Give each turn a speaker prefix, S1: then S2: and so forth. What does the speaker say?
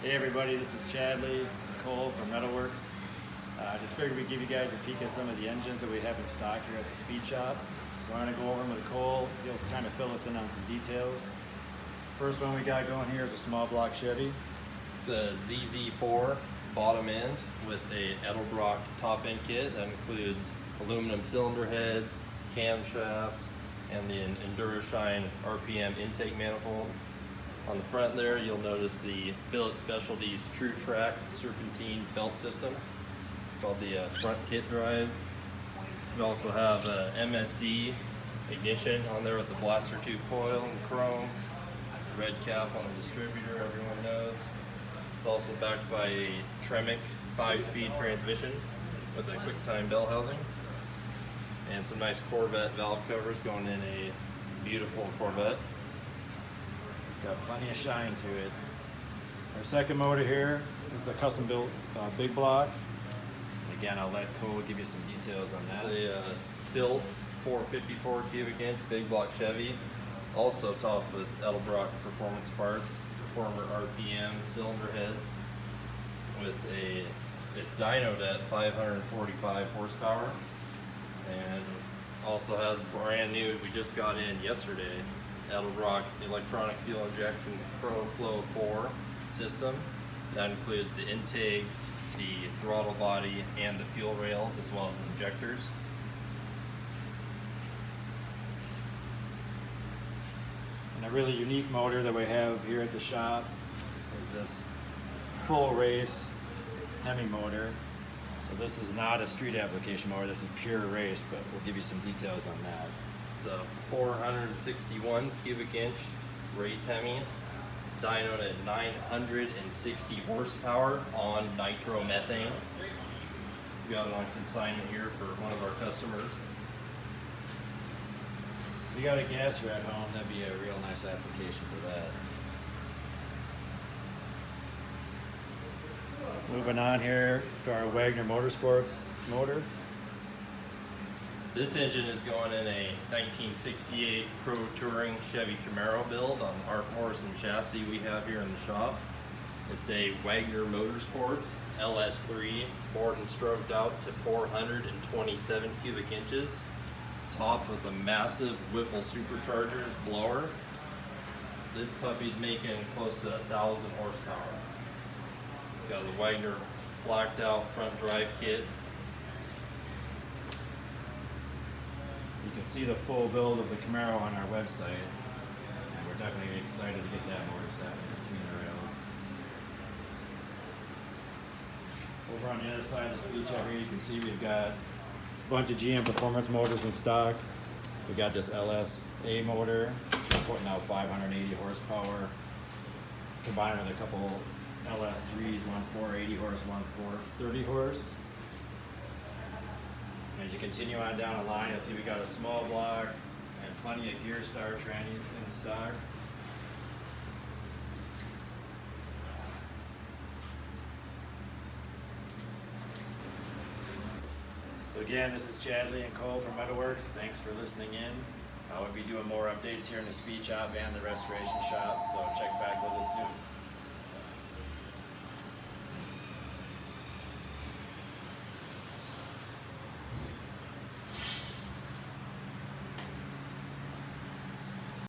S1: Hey everybody, this is Chadley Cole from MetalWorks. Just figured we'd give you guys a peek at some of the engines that we have in stock here at the Speed Shop. So I'm going to go over them with Cole. He'll kind of fill us in on some details. First one we got going here is a small block Chevy.
S2: It's a ZZ4 bottom end with a Edelbrock top end kit that includes aluminum cylinder heads, camshaft, and the EnduraShine RPM intake manifold. On the front there, you'll notice the Billet Specialties True Track Serpentine belt system. It's called the front kit drive. We also have a MSD ignition on there with the blaster tube coil and chrome. Red cap on the distributor, everyone knows. It's also backed by a Tremec 5-speed transmission with a QuickTime bell housing. And some nice Corvette valve covers going in a beautiful Corvette.
S1: Got plenty of shine to it. Our second motor here is a custom built big block. Again, I'll let Cole give you some details on that.
S2: It's a built 454 cubic inch big block Chevy, also topped with Edelbrock performance parts, former RPM cylinder heads, with it's dynoed at 545 horsepower, and also has brand new, we just got in yesterday, Edelbrock electronic fuel injection Pro Flow 4 system. That includes the intake, the throttle body, and the fuel rails, as well as the injectors.
S1: And a really unique motor that we have here at the shop is this full race Hemi motor. So this is not a street application motor, this is pure race, but we'll give you some details on that.
S2: It's a 461 cubic inch race Hemi, dynoed at 960 horsepower on nitromethane. We got it on consignment here for one of our customers.
S1: If you got a gasser at home, that'd be a real nice application for that. Moving on here to our Wegner Motorsports motor.
S2: This engine is going in a 1968 Pro Touring Chevy Camaro build on Art Morrison chassis we have here in the shop. It's a Wegner Motorsports LS3, bored and stroked out to 427 cubic inches, topped with a massive Whipple superchargers blower. This puppy's making close to 1,000 horsepower. It's got the Wegner blacked out front drive kit.
S1: You can see the full build of the Camaro on our website, and we're definitely excited to get that motor set between the rails. Over on the other side of the Speed Shop here, you can see we've got a bunch of GM performance motors in stock. We got this LSA motor, putting out 580 horsepower, combined with a couple LS3s, one 480 horse, one 430 horse. As you continue on down the line, you'll see we got a small block and plenty of gear star trannies in stock. So again, this is Chadley and Cole from MetalWorks. Thanks for listening in. We'll be doing more updates here in the Speed Shop and the Restoration Shop, so check back with us soon.